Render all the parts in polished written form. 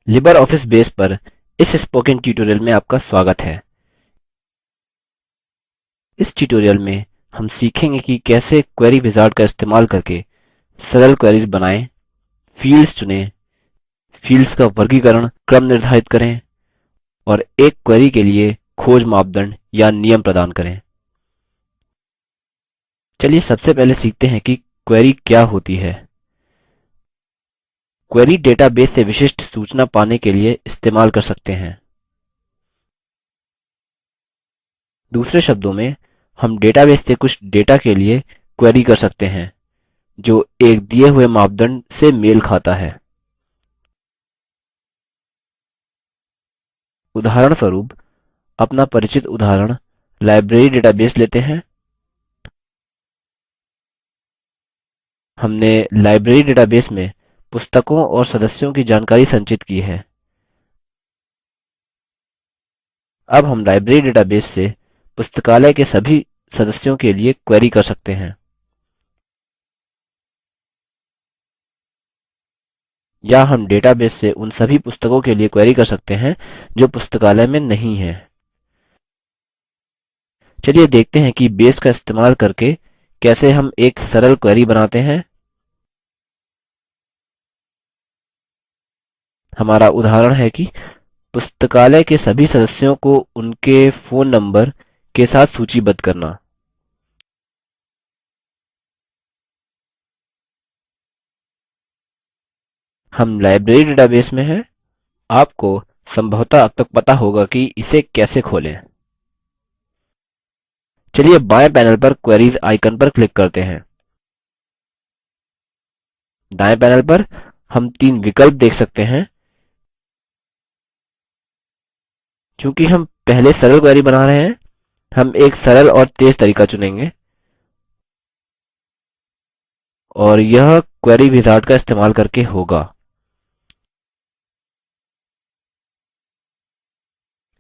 Libre office base पर इस spoken tutorial में आपका स्वागत है। इस ट्यूटोरियल में हम सीखेंगे कि कैसे क्वेरी विजार्ड का इस्तेमाल करके सरल क्वेरीज बनाएँ, फील्ड्स चुनें, फील्ड्स का वर्गीकरण क्रम निर्धारित करें और एक क्वेरी के लिए खोज मापदंड या नियम प्रदान करें। चलिए सबसे पहले सीखते हैं कि क्वेरी क्या होती है। क्वेरी डेटाबेस से विशिष्ट सूचना पाने के लिए इस्तेमाल कर सकते हैं। दूसरे शब्दों में हम डेटाबेस से कुछ डेटा के लिए क्वेरी कर सकते हैं जो एक दिए हुए मापदंड से मेल खाता है। उदाहरणस्वरूप अपना परिचित उदाहरण लाइब्रेरी डेटाबेस लेते हैं। हमने लाइब्रेरी डेटाबेस में पुस्तकों और सदस्यों की जानकारी संचित की है। अब हम लाइब्रेरी डेटाबेस से पुस्तकालय के सभी सदस्यों के लिए क्वेरी कर सकते हैं। या हम डेटाबेस से उन सभी पुस्तकों के लिए क्वेरी कर सकते हैं जो पुस्तकालय में नहीं हैं। चलिए देखते हैं कि बेस का इस्तेमाल करके कैसे हम एक सरल क्वेरी बनाते हैं। हमारा उदाहरण है कि पुस्तकालय के सभी सदस्यों को उनके फोन नंबर के साथ सूचीबद्ध करना। हम लाइब्रेरी डेटाबेस में हैं। आपको संभवतः अब तक पता होगा कि इसे कैसे खोलें। चलिए बाएं पैनल पर क्वेरीज आइकन पर क्लिक करते हैं। दाएं पैनल पर हम तीन विकल्प देख सकते हैं। चूंकि हम पहले सरल क्वेरी बना रहे हैं, हम एक सरल और तेज तरीका चुनेंगे और यह क्वेरी विजार्ड का इस्तेमाल करके होगा।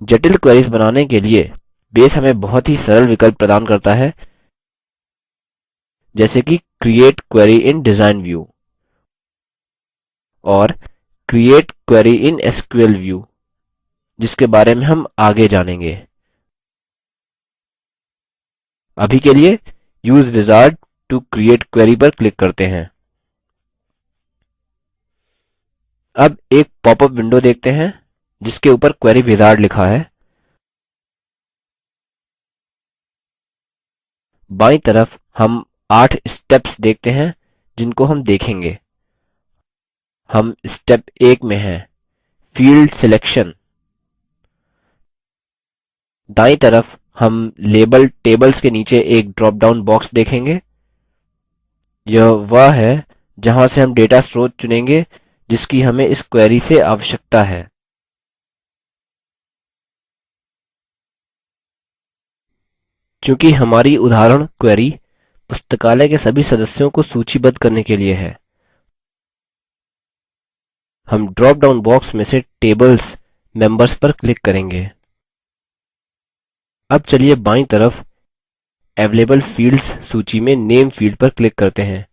जटिल क्वेरीज बनाने के लिए बेस हमें बहुत ही सरल विकल्प प्रदान करता है, जैसे कि create query in design view और create query in SQL view, जिसके बारे में हम आगे जानेंगे। अभी के लिए use wizard to create query पर क्लिक करते हैं। अब एक पॉपअप विंडो देखते हैं जिसके ऊपर क्वेरी विजार्ड लिखा है। बाईं तरफ हम 8 स्टेप्स देखते हैं जिनको हम देखेंगे। हम स्टेप 1 में हैं, फील्ड सिलेक्शन। दाईं तरफ हम लेबल टेबल्स के नीचे एक ड्रॉप डाउन बॉक्स देखेंगे। यह वह है जहाँ से हम डेटा स्रोत चुनेंगे जिसकी हमें इस क्वेरी से आवश्यकता है। चूँकि हमारी उदाहरण क्वेरी पुस्तकालय के सभी सदस्यों को सूचीबद्ध करने के लिए है, हम ड्रॉप डाउन बॉक्स में से टेबल्स मेंबर्स पर क्लिक करेंगे। अब चलिए बाईं तरफ अवेलेबल फील्ड्स सूची में नेम फील्ड पर क्लिक करते हैं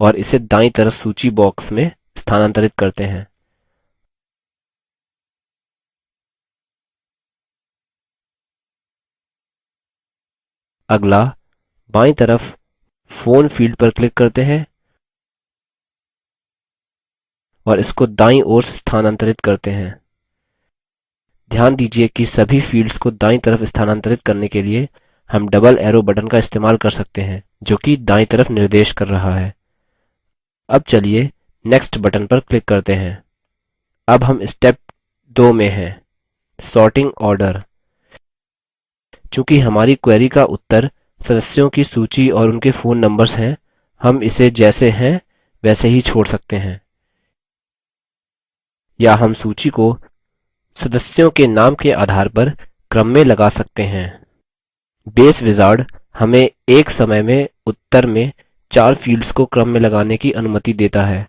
और इसे दाईं तरफ सूची बॉक्स में स्थानांतरित करते हैं। अगला बाईं तरफ फोन फील्ड पर क्लिक करते हैं और इसको दाईं ओर स्थानांतरित करते हैं। ध्यान दीजिए कि सभी फील्ड्स को दाईं तरफ स्थानांतरित करने के लिए हम डबल एरो बटन का इस्तेमाल कर सकते हैं जो कि दाईं तरफ निर्देश कर रहा है। अब चलिए नेक्स्ट बटन पर क्लिक करते हैं। अब हम स्टेप 2 में हैं, सॉर्टिंग ऑर्डर। चूँकि हमारी क्वेरी का उत्तर सदस्यों की सूची और उनके फ़ोन नंबर्स हैं, हम इसे जैसे हैं वैसे ही छोड़ सकते हैं, या हम सूची को सदस्यों के नाम के आधार पर क्रम में लगा सकते हैं। बेस विजार्ड हमें एक समय में उत्तर में 4 फील्ड्स को क्रम में लगाने की अनुमति देता है।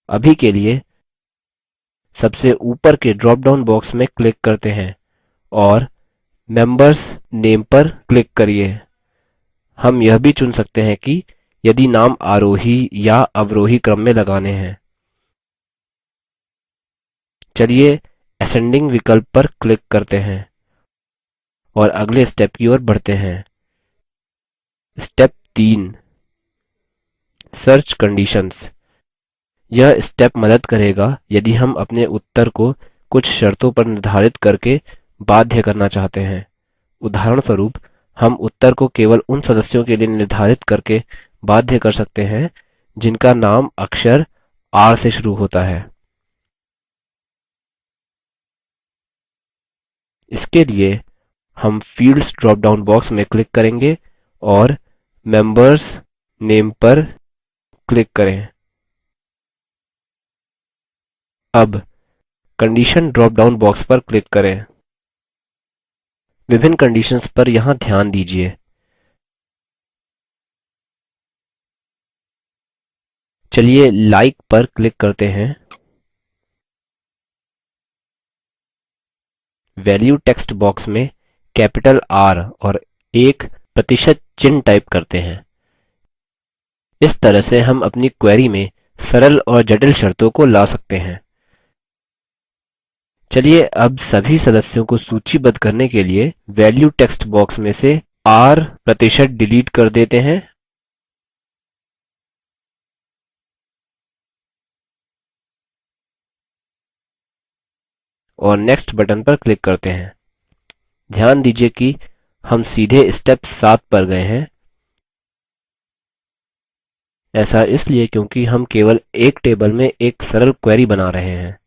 अभी के लिए सबसे ऊपर के ड्रॉप डाउन बॉक्स में क्लिक करते हैं और मेंबर्स नेम पर क्लिक करिए। हम यह भी चुन सकते हैं कि यदि नाम आरोही या अवरोही क्रम में लगाने हैं। चलिए असेंडिंग विकल्प पर क्लिक करते हैं और अगले स्टेप की ओर बढ़ते हैं। Step 3, search conditions. यह स्टेप मदद करेगा यदि हम अपने उत्तर को कुछ शर्तों पर निर्धारित करके बाध्य करना चाहते हैं। उदाहरणस्वरूप हम उत्तर को केवल उन सदस्यों के लिए निर्धारित करके बाध्य कर सकते हैं जिनका नाम अक्षर R से शुरू होता है। इसके लिए हम fields ड्रॉप डाउन बॉक्स में क्लिक करेंगे और members name पर क्लिक करें। अब condition ड्रॉप डाउन बॉक्स पर क्लिक करें। विभिन्न कंडीशंस पर यहाँ ध्यान दीजिए। चलिए like पर क्लिक करते हैं। वैल्यू टेक्स्ट बॉक्स में कैपिटल R और 1% चिन्ह टाइप करते हैं। इस तरह से हम अपनी क्वेरी में सरल और जटिल शर्तों को ला सकते हैं। चलिए अब सभी सदस्यों को सूचीबद्ध करने के लिए वैल्यू टेक्स्ट बॉक्स में से R% डिलीट कर देते हैं और नेक्स्ट बटन पर क्लिक करते हैं। ध्यान दीजिए कि हम सीधे स्टेप 7 पर गए हैं। ऐसा इसलिए क्योंकि हम केवल एक टेबल में एक सरल क्वेरी बना रहे हैं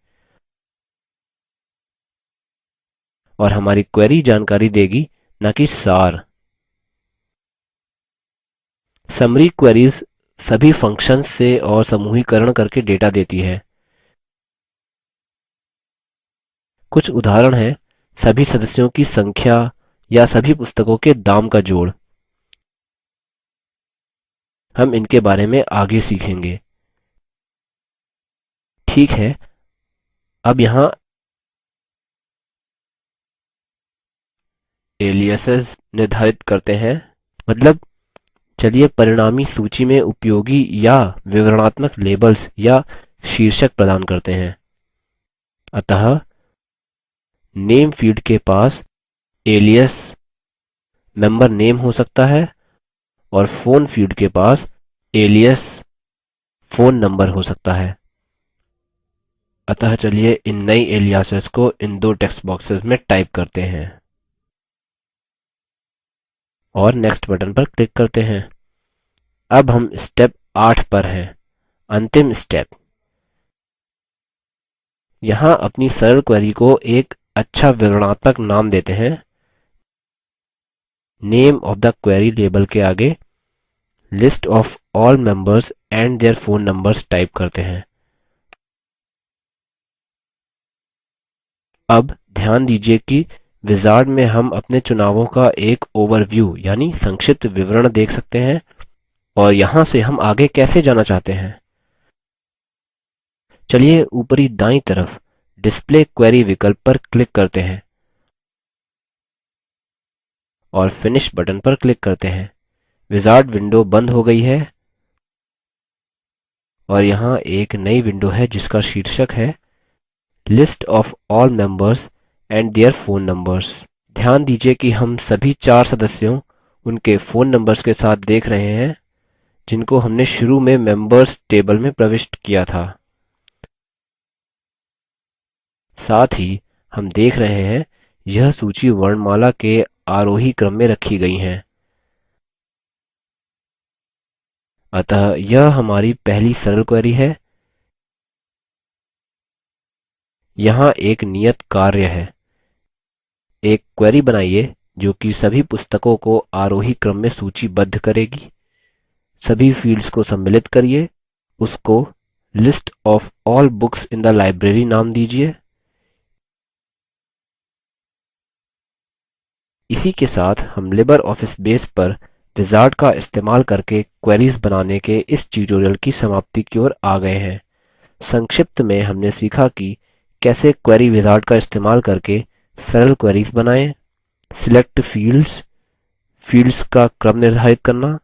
और हमारी क्वेरी जानकारी देगी, न कि सार। समरी क्वेरीज सभी फंक्शन्स से और समूहीकरण करके डेटा देती है। कुछ उदाहरण हैं सभी सदस्यों की संख्या या सभी पुस्तकों के दाम का जोड़। हम इनके बारे में आगे सीखेंगे। ठीक है, अब यहाँ एलियासेस निर्धारित करते हैं। मतलब चलिए परिणामी सूची में उपयोगी या विवरणात्मक लेबल्स या शीर्षक प्रदान करते हैं। अतः नेम फील्ड के पास एलियस मेंबर नेम हो सकता है और फोन फील्ड के पास एलियस फोन नंबर हो सकता है। अतः चलिए इन नई एलियासेस को इन दो टेक्स्ट बॉक्सेस में टाइप करते हैं और नेक्स्ट बटन पर क्लिक करते हैं। अब हम स्टेप 8 पर हैं, अंतिम स्टेप। यहाँ अपनी सरल क्वेरी को एक अच्छा विवरणात्मक नाम देते हैं। Name of the query label के आगे list of all members and their phone numbers type करते हैं। अब ध्यान दीजिए कि विजार्ड में हम अपने चुनावों का एक ओवरव्यू यानी संक्षिप्त विवरण देख सकते हैं और यहाँ से हम आगे कैसे जाना चाहते हैं। चलिए ऊपरी दाईं तरफ डिस्प्ले क्वेरी विकल्प पर क्लिक करते हैं और फिनिश बटन पर क्लिक करते हैं। विजार्ड विंडो बंद हो गई है और यहाँ एक नई विंडो है जिसका शीर्षक है list of all members and their phone numbers. ध्यान दीजिए कि हम सभी 4 सदस्यों उनके फोन नंबर्स के साथ देख रहे हैं जिनको हमने शुरू में मेंबर्स टेबल में प्रविष्ट किया था। साथ ही हम देख रहे हैं यह सूची वर्णमाला के आरोही क्रम में रखी गई हैं। अतः यह हमारी पहली सरल क्वेरी है। यहाँ एक नियत कार्य है। एक क्वेरी बनाइए जो कि सभी पुस्तकों को आरोही क्रम में सूचीबद्ध करेगी। सभी फील्ड्स को सम्मिलित करिए। उसको list of all books in the library नाम दीजिए। इसी के साथ हम लिबर ऑफिस बेस पर विजार्ड का इस्तेमाल करके क्वेरीज बनाने के इस ट्यूटोरियल की समाप्ति की ओर आ गए हैं। संक्षिप्त में हमने सीखा कि कैसे क्वेरी विजार्ड का इस्तेमाल करके सरल क्वेरीज बनाएं, सिलेक्ट फील्ड्स, फील्ड्स का क्रम निर्धारित करना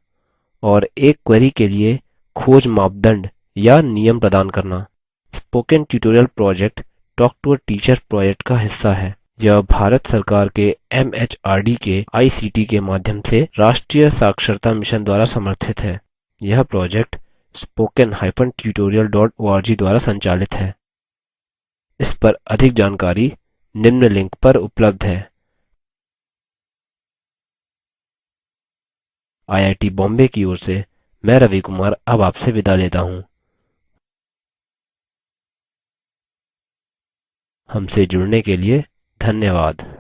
और एक क्वेरी के लिए खोज मापदंड या नियम प्रदान करना। Spoken tutorial project talk to a teacher project का हिस्सा है। यह भारत सरकार के MHRD के ICT के माध्यम से राष्ट्रीय साक्षरता मिशन द्वारा समर्थित है। यह प्रोजेक्ट spoken-tutorial.org द्वारा संचालित है। इस पर अधिक जानकारी निम्न लिंक पर उपलब्ध है। IIT बॉम्बे की ओर से मैं रवि कुमार अब आपसे विदा लेता हूँ। हमसे जुड़ने के लिए धन्यवाद।